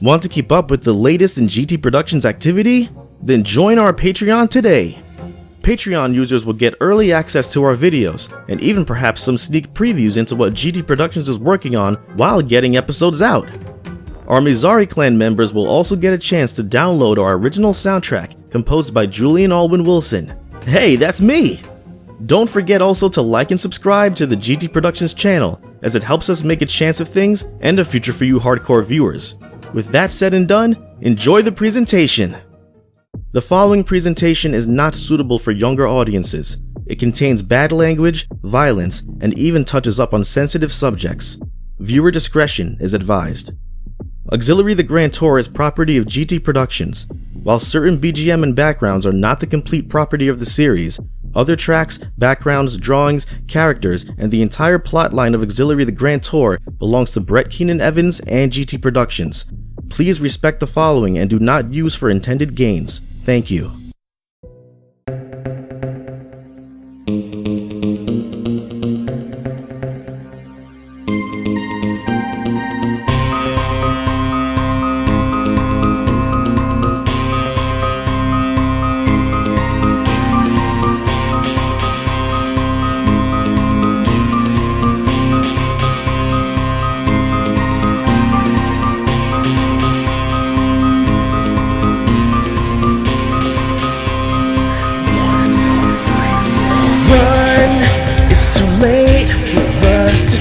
Want to keep up with the latest in GT Productions activity? Then join our Patreon today. Patreon users will get early access to our videos, and even perhaps some sneak previews into what GT Productions is working on while getting episodes out. Our Mizari clan members will also get a chance to download our original soundtrack composed by Julian Alwyn Wilson. Hey, that's me! Don't forget also to like and subscribe to the GT Productions channel, as it helps us make a chance of things and a future for you hardcore viewers. With that said and done, enjoy the presentation! The following presentation is not suitable for younger audiences. It contains bad language, violence, and even touches up on sensitive subjects. Viewer discretion is advised. Auxillary the Grand Tour is property of GT Productions. While certain BGM and backgrounds are not the complete property of the series, other tracks, backgrounds, drawings, characters, and the entire plotline of Auxillary the Grand Tour belongs to Brett Keenan Evans and GT Productions. Please respect the following and do not use for intended gains. Thank you.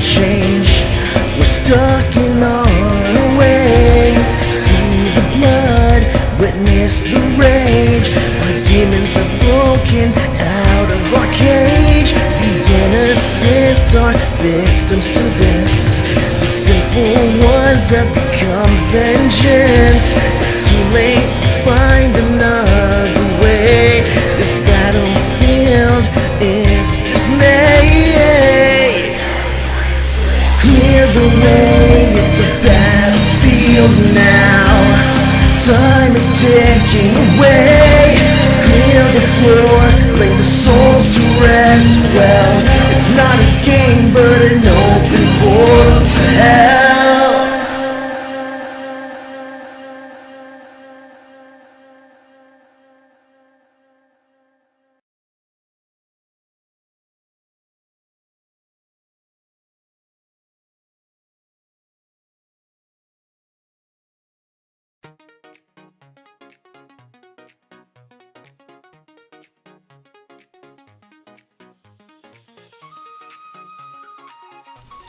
Change. We're stuck in our ways. See the blood, witness the rage. Our demons have broken out of our cage. The innocent are victims to this. The sinful ones have become vengeance. It's too late to find another way. This battlefield is dismay. Clear the way, it's a battlefield now. Time is ticking away. Clear the floor, lay the souls to rest. Well, it's not a game, but an open portal to hell.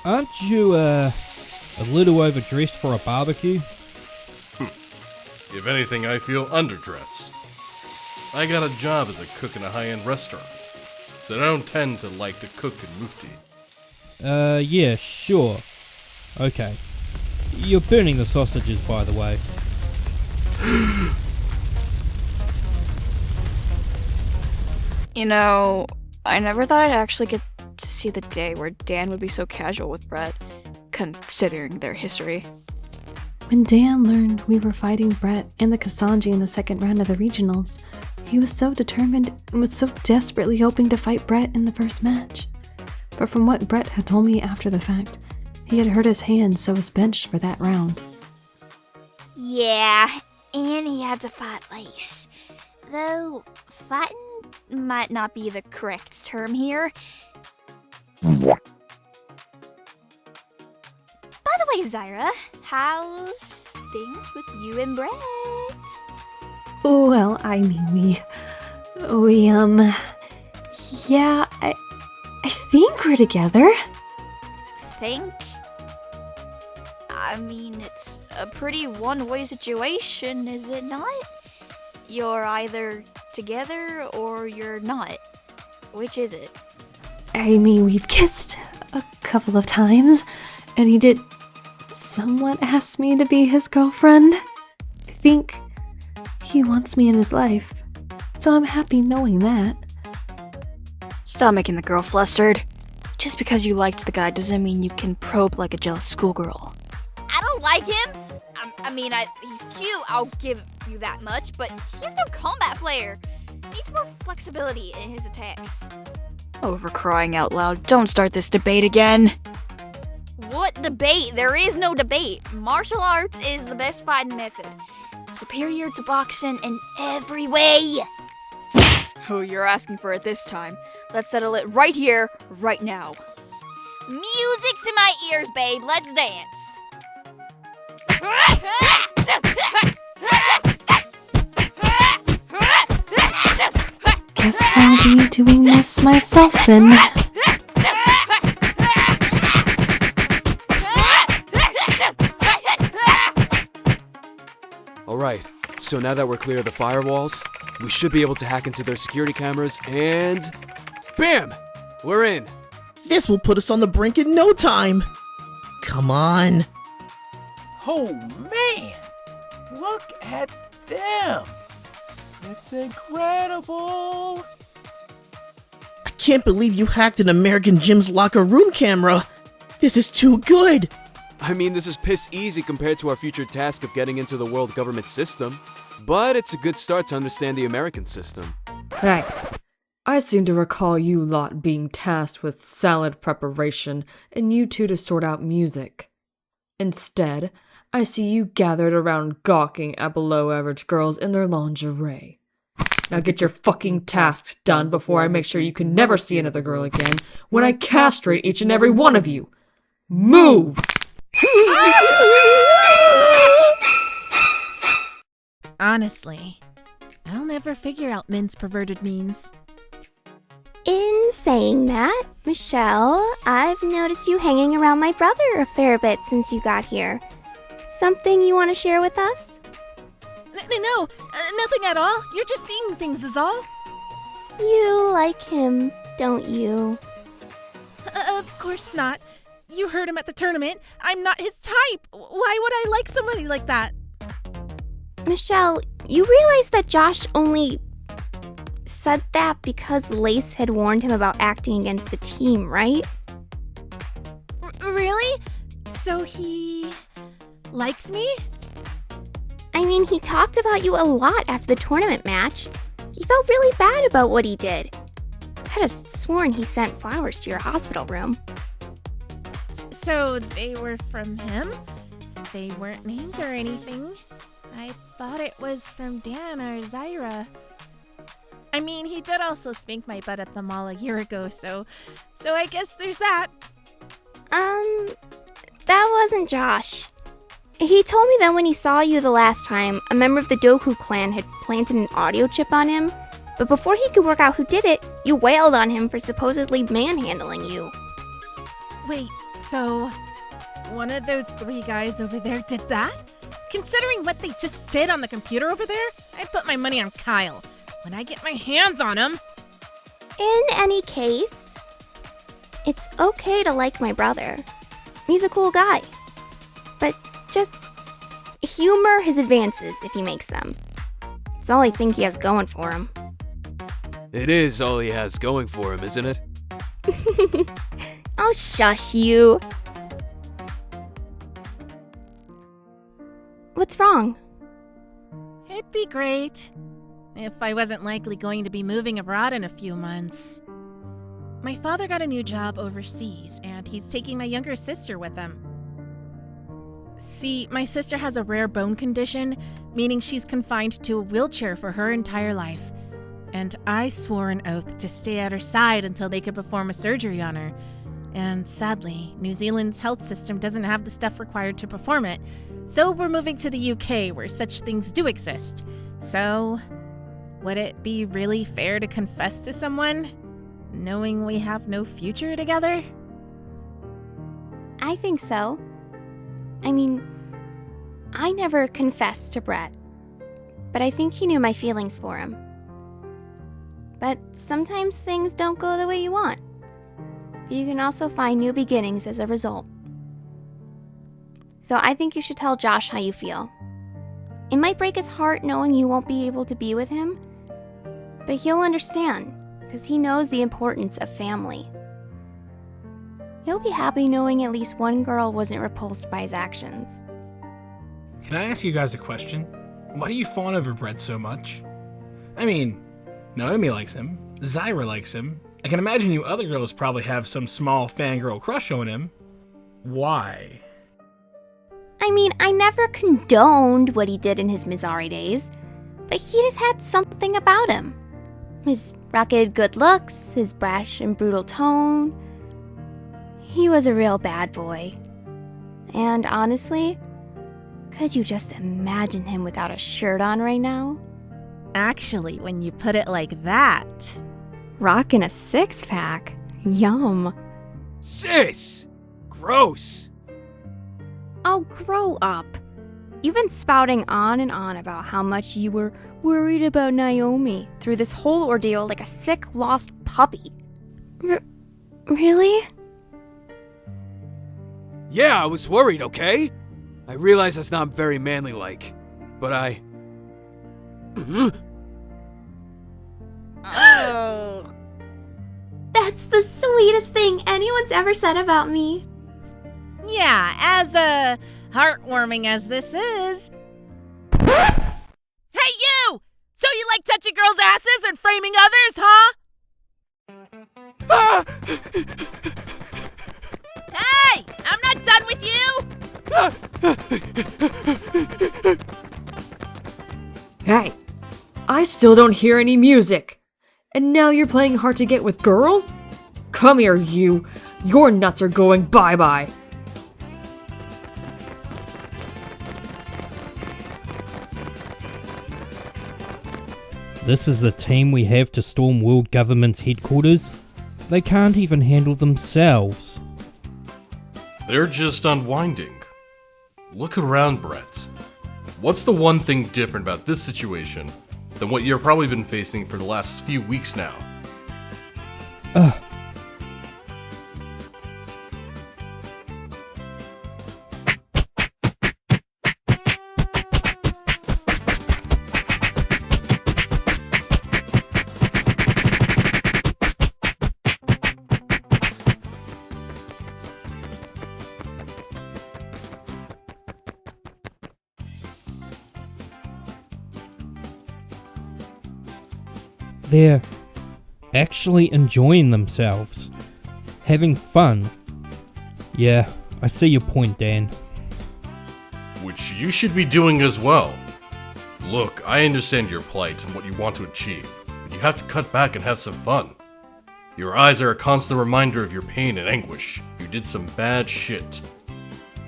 Aren't you, a little overdressed for a barbecue? If anything, I feel underdressed. I got a job as a cook in a high-end restaurant, so I don't tend to like to cook in mufti. Yeah, sure. Okay. You're burning the sausages, by the way. You know, I never thought I'd actually get to see the day where Dan would be so casual with Brett, considering their history. When Dan learned we were fighting Brett and the Kasanji in the second round of the regionals, he was so determined and was so desperately hoping to fight Brett in the first match. But from what Brett had told me after the fact, he had hurt his hand, so was benched for that round. Yeah, and he had to fight Lace. Though, fighting might not be the correct term here. By the way, Zyra, how's things with you and Brett? Well, I mean, yeah, I think we're together. Think? I mean, it's a pretty one-way situation, is it not? You're either together or you're not. Which is it? I mean, we've kissed a couple of times, and he did somewhat ask me to be his girlfriend. I think he wants me in his life, so I'm happy knowing that. Stop making the girl flustered. Just because you liked the guy doesn't mean you can probe like a jealous schoolgirl. I don't like him! He's cute, I'll give you that much, but he's no combat player. Needs more flexibility in his attacks. Oh, for crying out loud, don't start this debate again. What What debate? There is no debate. Martial arts is the best fighting method. Superior to boxing in every way. Oh, you're asking for it this time. Let's settle it right here, right now. Music to my ears, babe. Let's dance. Guess I'll be doing this myself then. Alright, so now that we're clear of the firewalls, we should be able to hack into their security cameras and... BAM! We're in! This will put us on the brink in no time. Come on. Oh man! Look at them! It's incredible! I can't believe you hacked an American gym's locker room camera. This is too good. I mean, this is piss easy compared to our future task of getting into the world government system. But it's a good start to understand the American system. Hey, I seem to recall you lot being tasked with salad preparation and you two to sort out music. Instead, I see you gathered around gawking at below-average girls in their lingerie. Now get your fucking tasks done before I make sure you can never see another girl again when I castrate each and every one of you. Move! Honestly, I'll never figure out Min's perverted means. In saying that, Michelle, I've noticed you hanging around my brother a fair bit since you got here. Something you want to share with us? No, nothing at all. You're just seeing things is all. You like him, don't you? Of course not. You heard him at the tournament. I'm not his type. Why would I like somebody like that? Michelle, you realize that Josh only said that because Lace had warned him about acting against the team, right? Really? So he likes me? I mean, he talked about you a lot after the tournament match. He felt really bad about what he did. Could have sworn he sent flowers to your hospital room. So they were from him? They weren't named or anything. I thought it was from Dan or Zyra. I mean, he did also spank my butt at the mall a year ago, so I guess there's that. That wasn't Josh. He told me that when he saw you the last time, a member of the Doku clan had planted an audio chip on him, but before he could work out who did it, you wailed on him for supposedly manhandling you. Wait, so one of those three guys over there did that? Considering what they just did on the computer over there, I'd put my money on Kyle. When I get my hands on him. In any case, it's okay to like my brother. He's a cool guy. But just humor his advances if he makes them. It's all I think he has going for him. It is all he has going for him, isn't it? Oh, shush you. What's wrong? It'd be great if I wasn't likely going to be moving abroad in a few months. My father got a new job overseas, and he's taking my younger sister with him. See, my sister has a rare bone condition, meaning she's confined to a wheelchair for her entire life. And I swore an oath to stay at her side until they could perform a surgery on her. And sadly, New Zealand's health system doesn't have the stuff required to perform it. So we're moving to the UK, where such things do exist. So, would it be really fair to confess to someone, knowing we have no future together? I think so. I mean, I never confessed to Brett, but I think he knew my feelings for him. But sometimes things don't go the way you want. You can also find new beginnings as a result. So I think you should tell Josh how you feel. It might break his heart knowing you won't be able to be with him, but he'll understand, because he knows the importance of family. He'll be happy knowing at least one girl wasn't repulsed by his actions. Can I ask you guys a question? Why do you fawn over Brett so much? I mean, Naomi likes him, Zyra likes him. I can imagine you other girls probably have some small fangirl crush on him. Why? I mean, I never condoned what he did in his Mizari days, but he just had something about him. His rugged good looks, his brash and brutal tone. He was a real bad boy. And honestly, could you just imagine him without a shirt on right now? Actually, when you put it like that. Rockin' a six-pack. Yum. Sis! Gross! Oh, grow up. You've been spouting on and on about how much you were worried about Naomi through this whole ordeal like a sick, lost puppy. Really? Yeah, I was worried, okay? I realize that's not very manly-like, but I... Oh. That's the sweetest thing anyone's ever said about me. Yeah, as heartwarming as this is. Hey, you! So you like touching girls' asses and framing others, huh? Ah! Hey! I'm not done with you! Hey, I still don't hear any music. And now you're playing hard to get with girls? Come here, you. Your nuts are going bye-bye. This is the team we have to storm world government's headquarters? They can't even handle themselves. They're just unwinding. Look around, Brett. What's the one thing different about this situation than what you've probably been facing for the last few weeks now? They're actually enjoying themselves, having fun. Yeah, I see your point, Dan. Which you should be doing as well. Look, I understand your plight and what you want to achieve, but you have to cut back and have some fun. Your eyes are a constant reminder of your pain and anguish. You did some bad shit.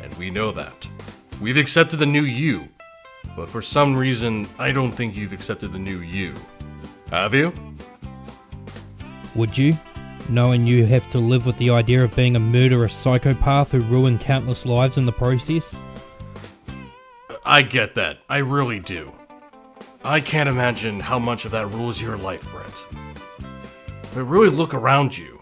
And we know that. We've accepted the new you, but for some reason, I don't think you've accepted the new you. Have you? Would you? Knowing you have to live with the idea of being a murderous psychopath who ruined countless lives in the process? I get that. I really do. I can't imagine how much of that rules your life, Brett. But really look around you.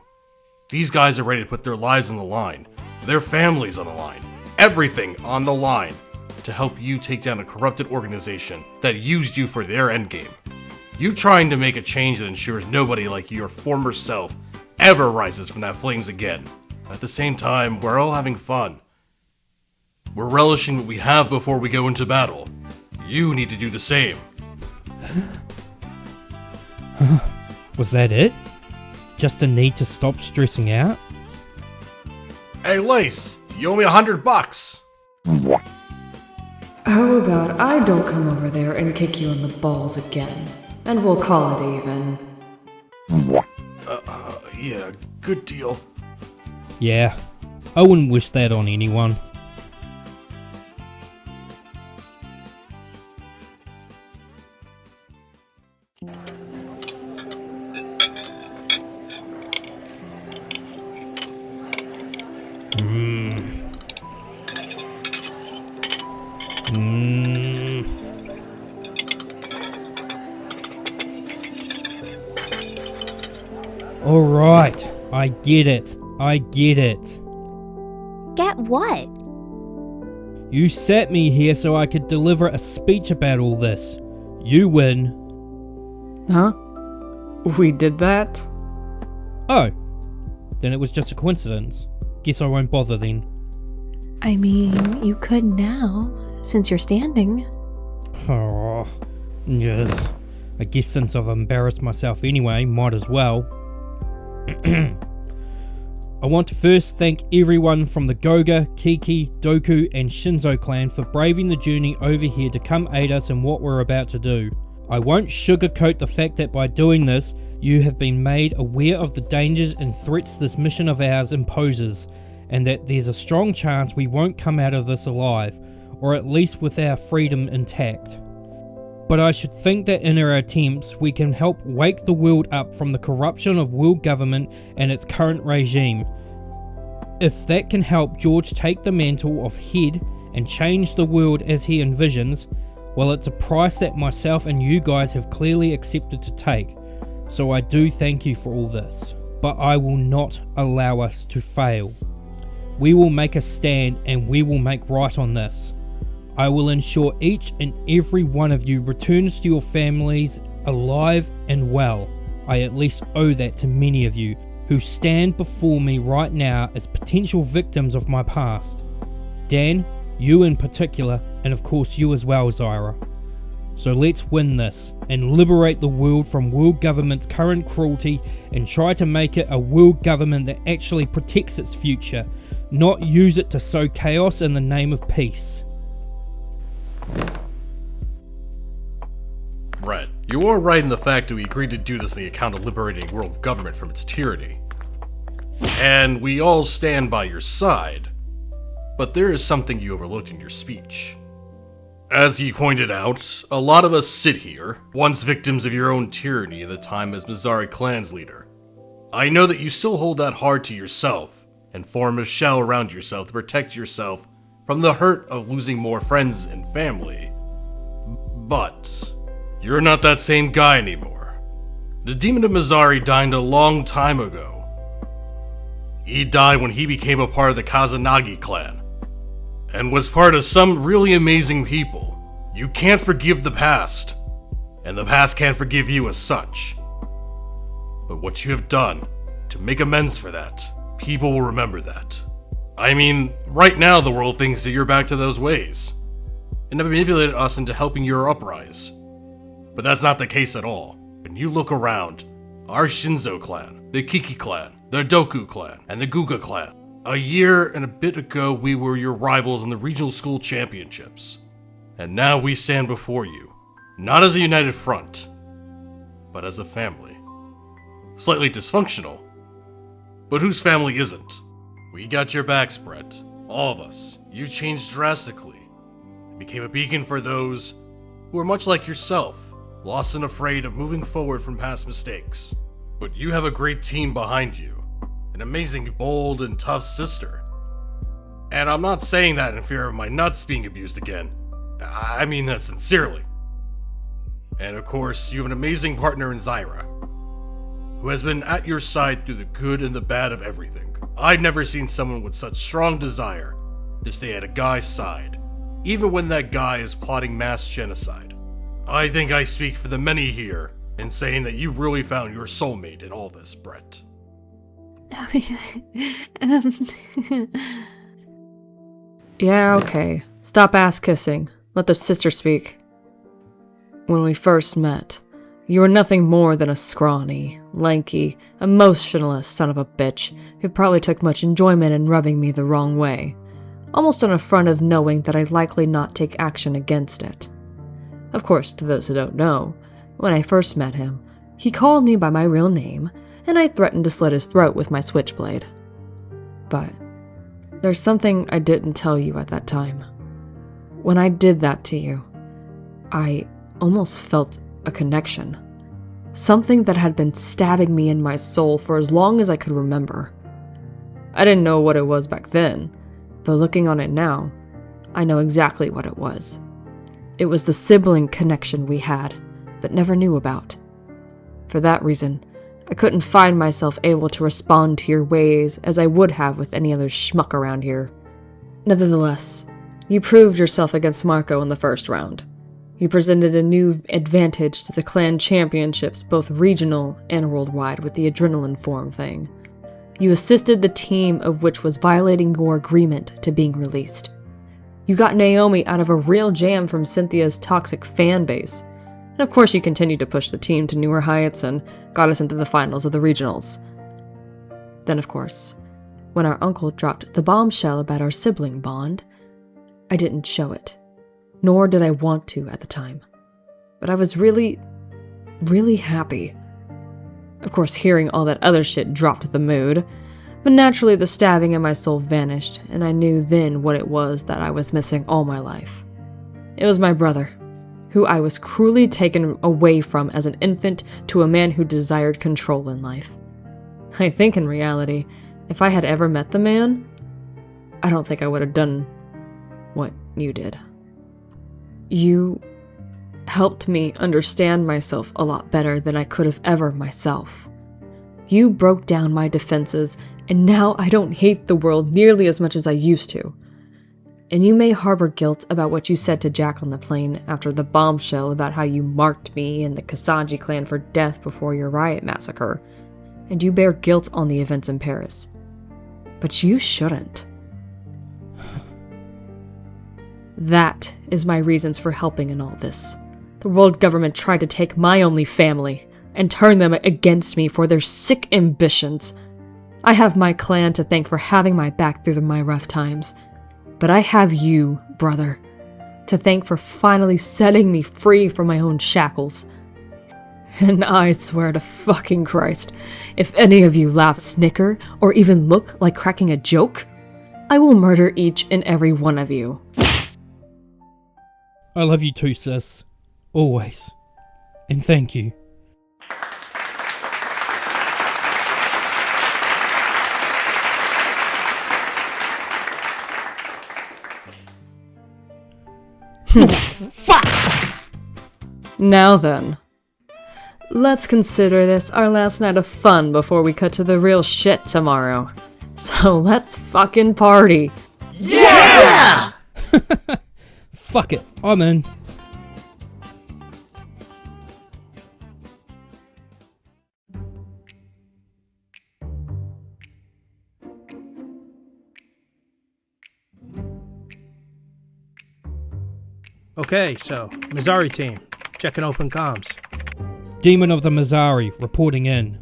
These guys are ready to put their lives on the line, their families on the line, everything on the line to help you take down a corrupted organization that used you for their endgame. You trying to make a change that ensures nobody like your former self ever rises from that flames again. At the same time, we're all having fun. We're relishing what we have before we go into battle. You need to do the same. Was that it? Just a need to stop stressing out? Hey, Lace, you owe me $100. How about I don't come over there and kick you in the balls again? And we'll call it even. Yeah, good deal. Yeah, I wouldn't wish that on anyone. Alright, I get it. Get what? You sat me here so I could deliver a speech about all this. You win. Huh? We did that? Oh, then it was just a coincidence. Guess I won't bother then. I mean, you could now, since you're standing. Oh, ugh. I guess since I've embarrassed myself anyway, might as well. I want to first thank everyone from the Goga, Kiki, Doku and Shinzo clan for braving the journey over here to come aid us in what we're about to do. I won't sugarcoat the fact that by doing this, you have been made aware of the dangers and threats this mission of ours imposes, and that there's a strong chance we won't come out of this alive, or at least with our freedom intact. But I should think that in our attempts, we can help wake the world up from the corruption of world government and its current regime. If that can help George take the mantle of head and change the world as he envisions, well, it's a price that myself and you guys have clearly accepted to take. So I do thank you for all this. But I will not allow us to fail. We will make a stand and we will make right on this. I will ensure each and every one of you returns to your families alive and well. I at least owe that to many of you who stand before me right now as potential victims of my past. Dan, you in particular, and of course you as well, Zyra. So let's win this and liberate the world from world government's current cruelty and try to make it a world government that actually protects its future, not use it to sow chaos in the name of peace. Brett, you are right in the fact that we agreed to do this on the account of liberating world government from its tyranny. And we all stand by your side. But there is something you overlooked in your speech. As you pointed out, a lot of us sit here, once victims of your own tyranny at the time as Mizari clan's leader. I know that you still hold that hard to yourself, and form a shell around yourself to protect yourself from the hurt of losing more friends and family. But you're not that same guy anymore. The demon of Mizari died a long time ago. He died when he became a part of the Kazanagi clan, and was part of some really amazing people. You can't forgive the past, and the past can't forgive you as such. But what you have done to make amends for that, people will remember that. I mean, right now the world thinks that you're back to those ways, and have manipulated us into helping your uprise. But that's not the case at all. When you look around, our Shinzo clan, the Kiki clan, the Doku clan, and the Guga clan, a year and a bit ago we were your rivals in the regional school championships. And now we stand before you, not as a united front, but as a family. Slightly dysfunctional, but whose family isn't? We got your backs, Brett. All of us. You changed drastically. You became a beacon for those who are much like yourself, lost and afraid of moving forward from past mistakes. But you have a great team behind you. An amazing, bold, and tough sister. And I'm not saying that in fear of my nuts being abused again. I mean that sincerely. And of course, you have an amazing partner in Zyra, who has been at your side through the good and the bad of everything. I've never seen someone with such strong desire to stay at a guy's side, even when that guy is plotting mass genocide. I think I speak for the many here in saying that you really found your soulmate in all this, Brett. Yeah, okay. Stop ass kissing. Let the sister speak. When we first met, you were nothing more than a scrawny, lanky, emotionless son of a bitch who probably took much enjoyment in rubbing me the wrong way, almost on a front of knowing that I'd likely not take action against it. Of course, to those who don't know, when I first met him, he called me by my real name, and I threatened to slit his throat with my switchblade. But there's something I didn't tell you at that time. When I did that to you, I almost felt a connection. Something that had been stabbing me in my soul for as long as I could remember. I didn't know what it was back then, but looking on it now, I know exactly what it was. It was the sibling connection we had, but never knew about. For that reason, I couldn't find myself able to respond to your ways as I would have with any other schmuck around here. Nevertheless, you proved yourself against Marco in the first round. You presented a new advantage to the clan championships, both regional and worldwide, with the adrenaline form thing. You assisted the team of which was violating your agreement to being released. You got Naomi out of a real jam from Cynthia's toxic fan base. And of course you continued to push the team to newer heights and got us into the finals of the regionals. Then of course, when our uncle dropped the bombshell about our sibling bond. I didn't show it, nor did I want to at the time. But I was really happy. Of course, hearing all that other shit dropped the mood, but naturally the stabbing in my soul vanished, and I knew then what it was that I was missing all my life. It was my brother, who I was cruelly taken away from as an infant to a man who desired control in life. I think in reality, if I had ever met the man, I don't think I would have done what you did. You helped me understand myself a lot better than I could have ever myself. You broke down my defenses, and now I don't hate the world nearly as much as I used to. And you may harbor guilt about what you said to Jack on the plane after the bombshell about how you marked me and the Kasanji clan for death before your riot massacre, and you bear guilt on the events in Paris. But you shouldn't. That is my reasons for helping in all this. The world government tried to take my only family and turn them against me for their sick ambitions. I have my clan to thank for having my back through my rough times. But I have you, brother, to thank for finally setting me free from my own shackles. And I swear to fucking Christ, if any of you laugh, snicker, or even look like cracking a joke, I will murder each and every one of you. I love you too, sis. Always. And thank you. Fuck! Now then, let's consider this our last night of fun before we cut to the real shit tomorrow. So let's fucking party. Yeah! Fuck it, I'm in. Okay, so, Mizari team, checking open comms. Demon of the Mizari, reporting in.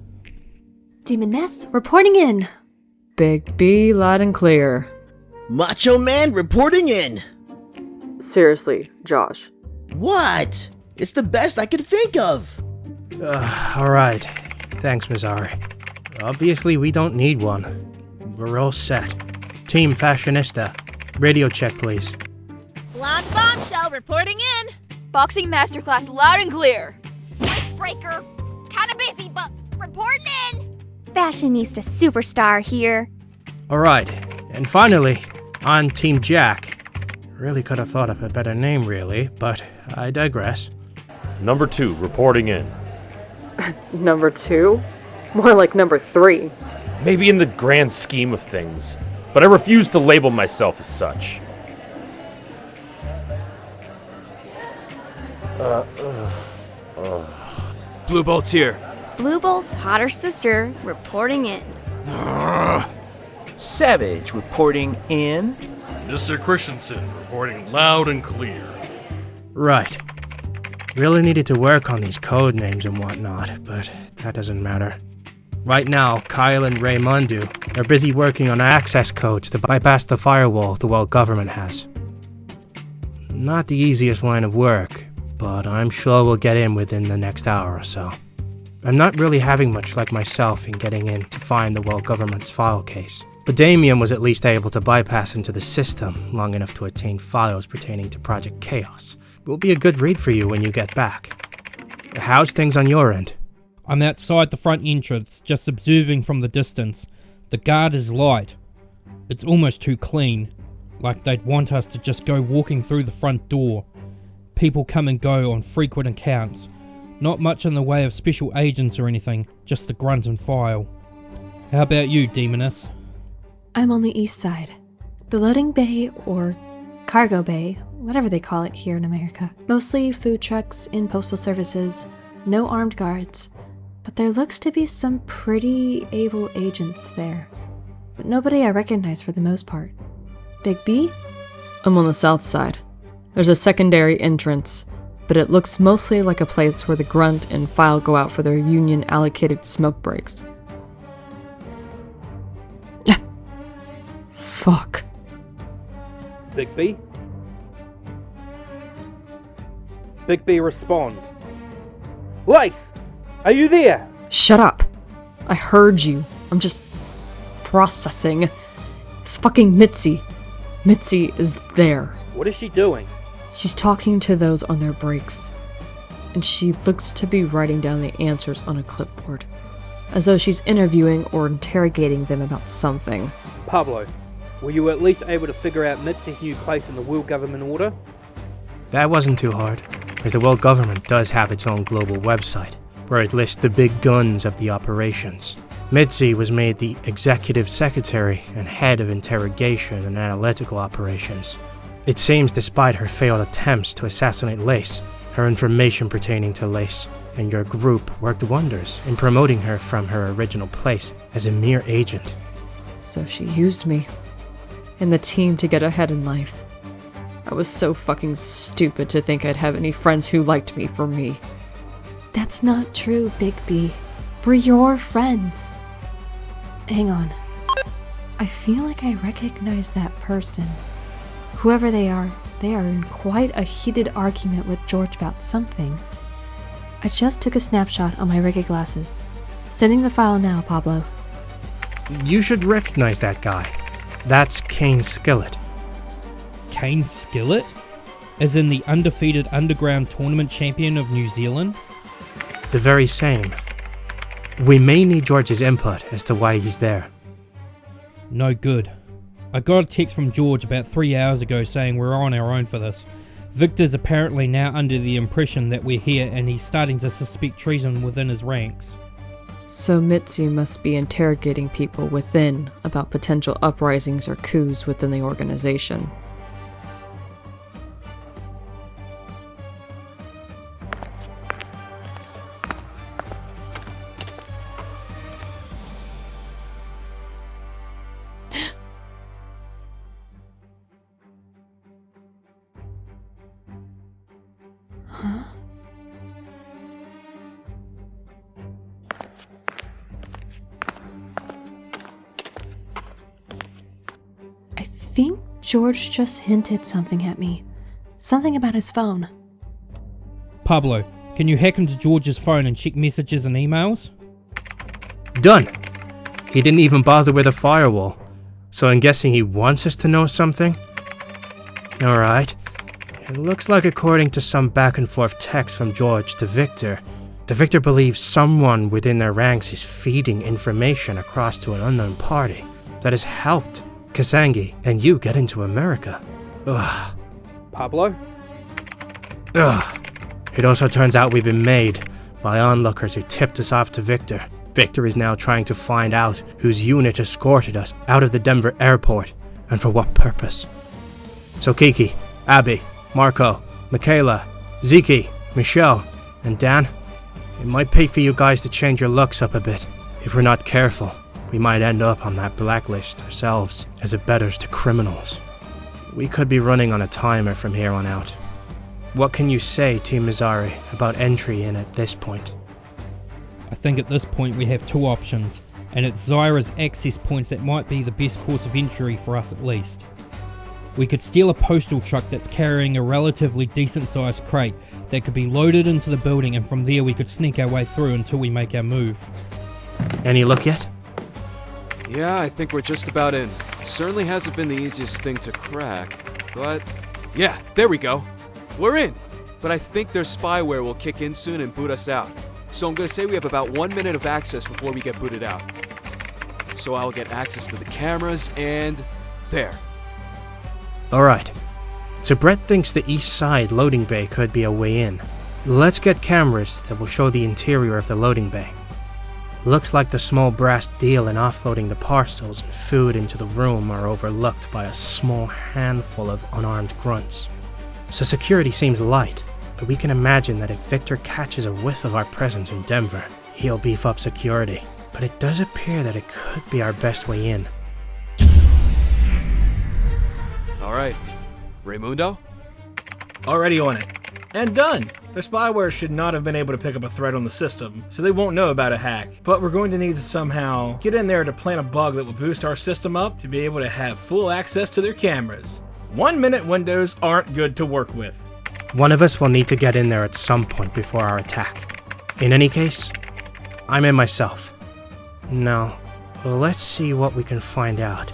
Demoness, reporting in. Big B, loud and clear. Macho Man reporting in. Seriously, Josh. What? It's the best I could think of. Alright. Thanks, Mizari. Obviously, we don't need one. We're all set. Team Fashionista, radio check, please. Blonde Bombshell reporting in. Boxing masterclass loud and clear. Breaker. Kinda busy, but reporting in. Fashionista superstar here. Alright, and finally, on Team Jack. Really could have thought of a better name, really, but I digress. Number 2, reporting in. Number 2? More like number 3. Maybe in the grand scheme of things, but I refuse to label myself as such. Blue Bolt's here. Blue Bolt's hotter sister reporting in. Savage reporting in. Mr. Christensen reporting loud and clear. Right. Really needed to work on these code names and whatnot, but that doesn't matter. Right now, Kyle and Raymundu are busy working on access codes to bypass the firewall the world government has. Not the easiest line of work, but I'm sure we'll get in within the next hour or so. I'm not really having much luck myself in getting in to find the world government's file case, but Damien was at least able to bypass into the system long enough to attain files pertaining to Project Chaos. It will be a good read for you when you get back. How's things on your end? I'm outside the front entrance, just observing from the distance. The guard is light. It's almost too clean, like they'd want us to just go walking through the front door. People come and go on frequent accounts. Not much in the way of special agents or anything, just the grunt and file. How about you, Demoness? I'm on the east side. The loading bay, or cargo bay, whatever they call it here in America. Mostly food trucks and postal services, no armed guards. But there looks to be some pretty able agents there. But nobody I recognize for the most part. Big B? I'm on the south side. There's a secondary entrance, but it looks mostly like a place where the grunt and file go out for their union-allocated smoke breaks. Fuck. Bigby? Bigby, respond. Lace! Are you there? Shut up. I heard you. I'm just processing. It's fucking Mitzi. Mitzi is there. What is she doing? She's talking to those on their breaks. And she looks to be writing down the answers on a clipboard. As though she's interviewing or interrogating them about something. Pablo, were you at least able to figure out Mitzi's new place in the world government order? That wasn't too hard, as the world government does have its own global website, where it lists the big guns of the operations. Mitzi was made the executive secretary and head of interrogation and analytical operations. It seems despite her failed attempts to assassinate Lace, her information pertaining to Lace and your group worked wonders in promoting her from her original place as a mere agent. So she used me and the team to get ahead in life. I was so fucking stupid to think I'd have any friends who liked me for me. That's not true, Bigby. We're your friends. Hang on. I feel like I recognize that person. Whoever they are in quite a heated argument with George about something. I just took a snapshot on my Ricky glasses. Sending the file now, Pablo. You should recognize that guy. That's Kane Skillet. Kane Skillet? As in the undefeated underground tournament champion of New Zealand? The very same. We may need George's input as to why he's there. No good. I got a text from George about 3 hours ago saying we're on our own for this. Victor's apparently now under the impression that we're here and he's starting to suspect treason within his ranks. So Mitzi must be interrogating people within about potential uprisings or coups within the organization. Huh? I think George just hinted something at me. Something about his phone. Pablo, can you hack into George's phone and check messages and emails? Done! He didn't even bother with a firewall, so I'm guessing he wants us to know something? Alright. It looks like according to some back and forth text from George to Victor, the Victor believes someone within their ranks is feeding information across to an unknown party that has helped Kasangi and you get into America. Ugh. Pablo? Ugh. It also turns out we've been made by onlookers who tipped us off to Victor. Victor is now trying to find out whose unit escorted us out of the Denver airport and for what purpose. So Kiki, Abby, Marco, Michaela, Ziki, Michelle, and Dan, it might pay for you guys to change your looks up a bit. If we're not careful, we might end up on that blacklist ourselves as abettors to criminals. We could be running on a timer from here on out. What can you say, Team Mizari, about entry in at this point? I think at this point we have two options, and it's Zyra's access points that might be the best course of entry for us at least. We could steal a postal truck that's carrying a relatively decent sized crate that could be loaded into the building, and from there we could sneak our way through until we make our move. Any luck yet? Yeah, I think we're just about in. Certainly hasn't been the easiest thing to crack, but yeah, there we go. We're in, but I think their spyware will kick in soon and boot us out. So I'm gonna say we have about 1 minute of access before we get booted out. So I'll get access to the cameras and there. Alright. So Brett thinks the east side loading bay could be a way in. Let's get cameras that will show the interior of the loading bay. Looks like the small brass deal in offloading the parcels and food into the room are overlooked by a small handful of unarmed grunts. So security seems light, but we can imagine that if Victor catches a whiff of our presence in Denver, he'll beef up security. But it does appear that it could be our best way in. Alright. Raymundo? Already on it. And done! Their spyware should not have been able to pick up a threat on the system, so they won't know about a hack. But we're going to need to somehow get in there to plant a bug that will boost our system up to be able to have full access to their cameras. 1-minute windows aren't good to work with. One of us will need to get in there at some point before our attack. In any case, I'm in myself. Now, let's see what we can find out.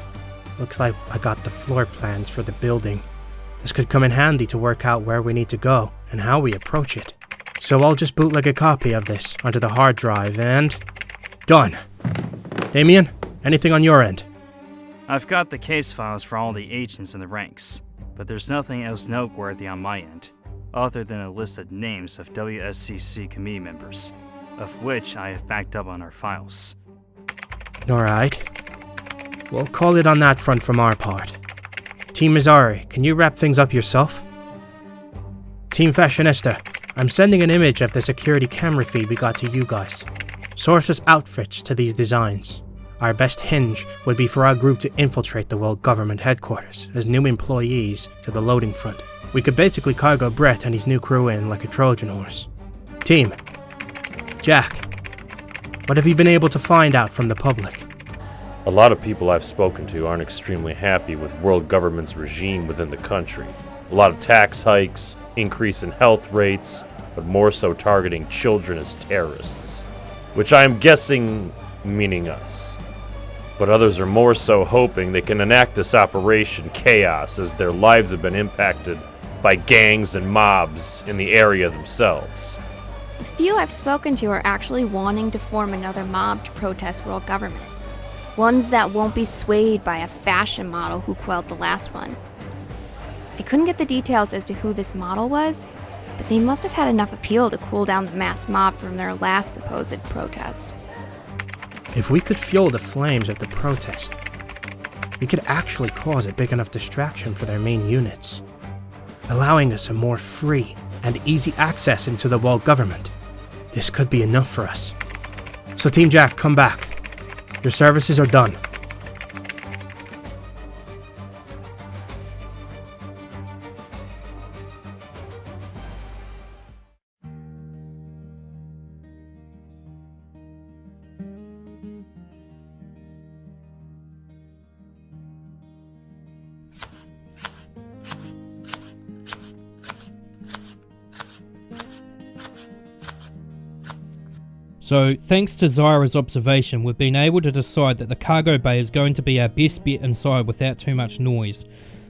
Looks like I got the floor plans for the building. This could come in handy to work out where we need to go and how we approach it. So I'll just bootleg a copy of this onto the hard drive and... done! Damien, anything on your end? I've got the case files for all the agents in the ranks, but there's nothing else noteworthy on my end, other than a list of names of WSCC committee members, of which I have backed up on our files. Alright. We'll call it on that front from our part. Team Mizari, can you wrap things up yourself? Team Fashionista, I'm sending an image of the security camera feed we got to you guys. Source us outfits to these designs. Our best hinge would be for our group to infiltrate the world government headquarters as new employees to the loading front. We could basically cargo Brett and his new crew in like a Trojan horse. Team, Jack, what have you been able to find out from the public? A lot of people I've spoken to aren't extremely happy with world government's regime within the country. A lot of tax hikes, increase in health rates, but more so targeting children as terrorists, which I am guessing meaning us. But others are more so hoping they can enact this Operation Chaos as their lives have been impacted by gangs and mobs in the area themselves. The few I've spoken to are actually wanting to form another mob to protest world government. Ones that won't be swayed by a fashion model who quelled the last one. I couldn't get the details as to who this model was, but they must have had enough appeal to cool down the mass mob from their last supposed protest. If we could fuel the flames of the protest, we could actually cause a big enough distraction for their main units, allowing us a more free and easy access into the world government. This could be enough for us. So Team Jack, come back. Your services are done. So, thanks to Zyra's observation, we've been able to decide that the cargo bay is going to be our best bet inside without too much noise.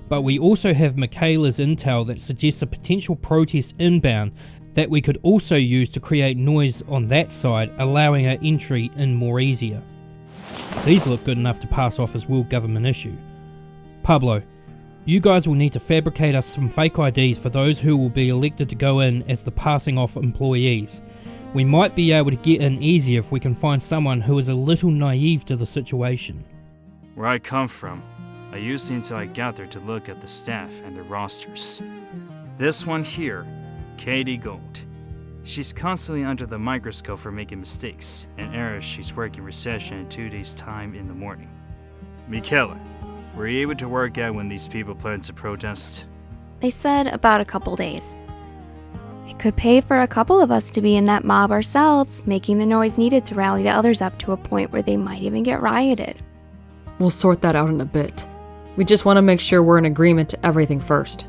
But we also have Michaela's intel that suggests a potential protest inbound that we could also use to create noise on that side, allowing our entry in more easier. These look good enough to pass off as world government issue. Pablo, you guys will need to fabricate us some fake IDs for those who will be elected to go in as the passing off employees. We might be able to get in easier if we can find someone who is a little naive to the situation. Where I come from, I used the intel I gathered to look at the staff and their rosters. This one here, Katie Gold. She's constantly under the microscope for making mistakes and errors she's working recession in 2 days' time in the morning. Michaela, were you able to work out when these people plan to protest? They said about a couple days. It could pay for a couple of us to be in that mob ourselves, making the noise needed to rally the others up to a point where they might even get rioted. We'll sort that out in a bit. We just want to make sure we're in agreement to everything first.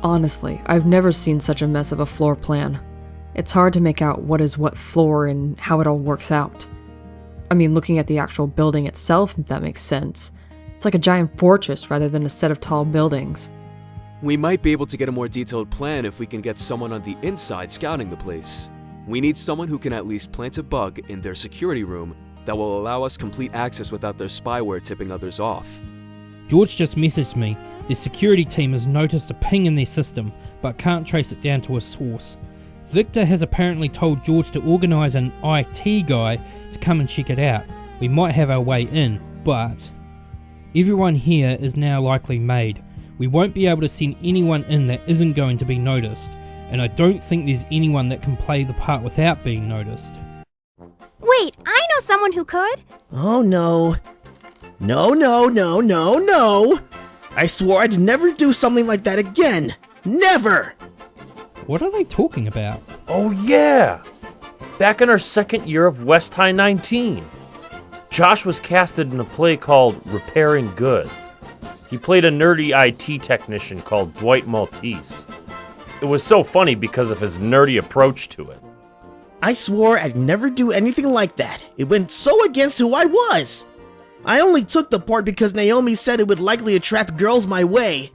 Honestly, I've never seen such a mess of a floor plan. It's hard to make out what is what floor and how it all works out. I mean, looking at the actual building itself, if that makes sense. It's like a giant fortress rather than a set of tall buildings. We might be able to get a more detailed plan if we can get someone on the inside scouting the place. We need someone who can at least plant a bug in their security room that will allow us complete access without their spyware tipping others off. George just messaged me. Their security team has noticed a ping in their system, but can't trace it down to a source. Victor has apparently told George to organise an IT guy to come and check it out. We might have our way in, but everyone here is now likely made. We won't be able to send anyone in that isn't going to be noticed, and I don't think there's anyone that can play the part without being noticed. Wait, I know someone who could! Oh no. No. I swore I'd never do something like that again. Never! What are they talking about? Oh yeah! Back in our second year of West High 19, Josh was casted in a play called Repairing Good. He played a nerdy IT technician called Dwight Maltese. It was so funny because of his nerdy approach to it. I swore I'd never do anything like that. It went so against who I was. I only took the part because Naomi said it would likely attract girls my way.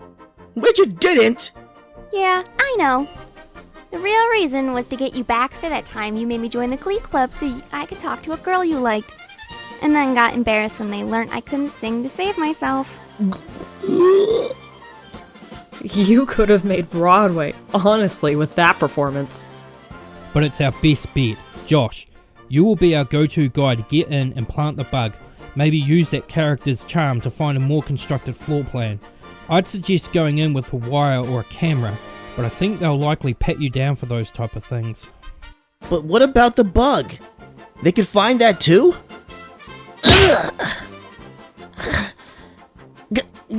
Which it didn't! Yeah, I know. The real reason was to get you back for that time you made me join the Glee Club so I could talk to a girl you liked. And then got embarrassed when they learned I couldn't sing to save myself. You could have made Broadway, honestly, with that performance. But it's our best bet. Josh, you will be our go-to guy to get in and plant the bug. Maybe use that character's charm to find a more constructed floor plan. I'd suggest going in with a wire or a camera, but I think they'll likely pat you down for those type of things. But what about the bug? They could find that too?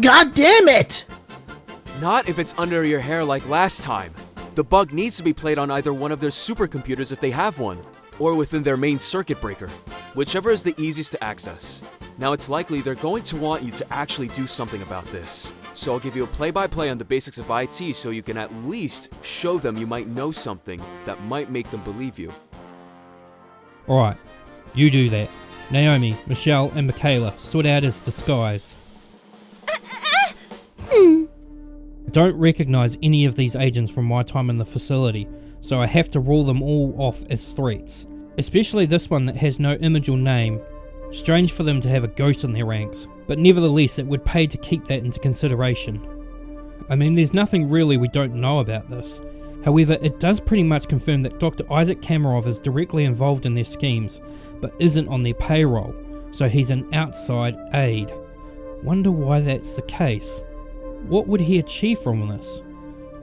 God damn it! Not if it's under your hair like last time. The bug needs to be played on either one of their supercomputers if they have one, or within their main circuit breaker, whichever is the easiest to access. Now it's likely they're going to want you to actually do something about this. So I'll give you a play-by-play on the basics of IT so you can at least show them you might know something that might make them believe you. Alright, you do that. Naomi, Michelle, and Michaela sort out his disguise. I don't recognize any of these agents from my time in the facility, so I have to rule them all off as threats. Especially this one that has no image or name. Strange for them to have a ghost in their ranks, but nevertheless it would pay to keep that into consideration. I mean, there's nothing really we don't know about this. However, it does pretty much confirm that Dr. Isaac Kamarov is directly involved in their schemes, but isn't on their payroll, so he's an outside aide. Wonder why that's the case. What would he achieve from this?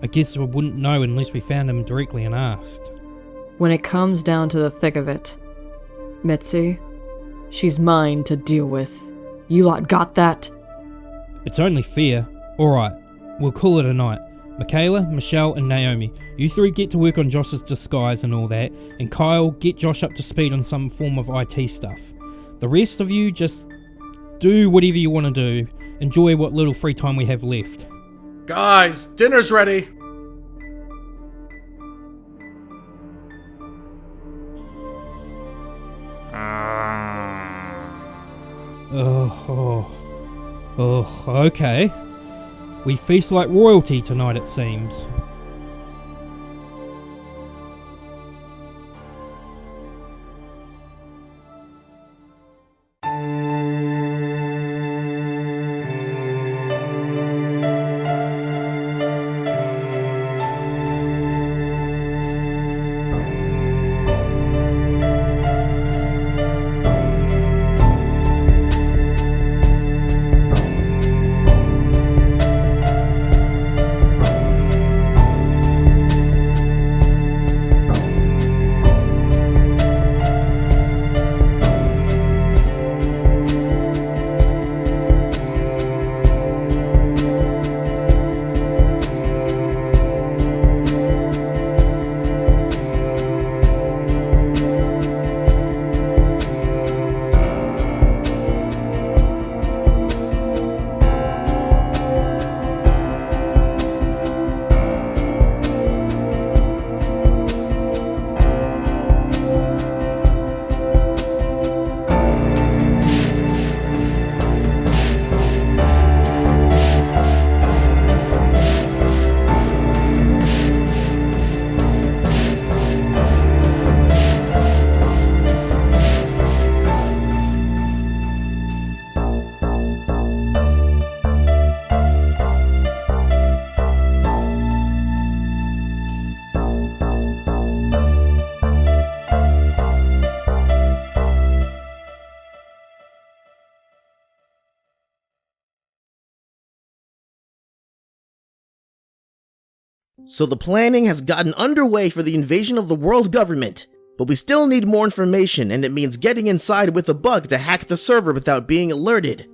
I guess we wouldn't know unless we found him directly and asked. When it comes down to the thick of it, Mitzi, she's mine to deal with. You lot got that? It's only fair. Alright, we'll call it a night. Michaela, Michelle, and Naomi, you three get to work on Josh's disguise and all that, and Kyle, get Josh up to speed on some form of IT stuff. The rest of you just do whatever you want to do. Enjoy what little free time we have left. Guys, dinner's ready! Okay. We feast like royalty tonight, it seems. So the planning has gotten underway for the invasion of the world government, but we still need more information, and it means getting inside with a bug to hack the server without being alerted.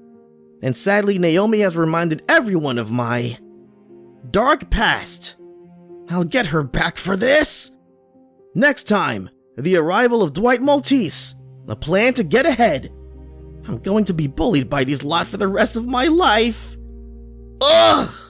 And sadly, Naomi has reminded everyone of my dark past. I'll get her back for this! Next time, the arrival of Dwight Maltese. A plan to get ahead. I'm going to be bullied by these lot for the rest of my life. Ugh!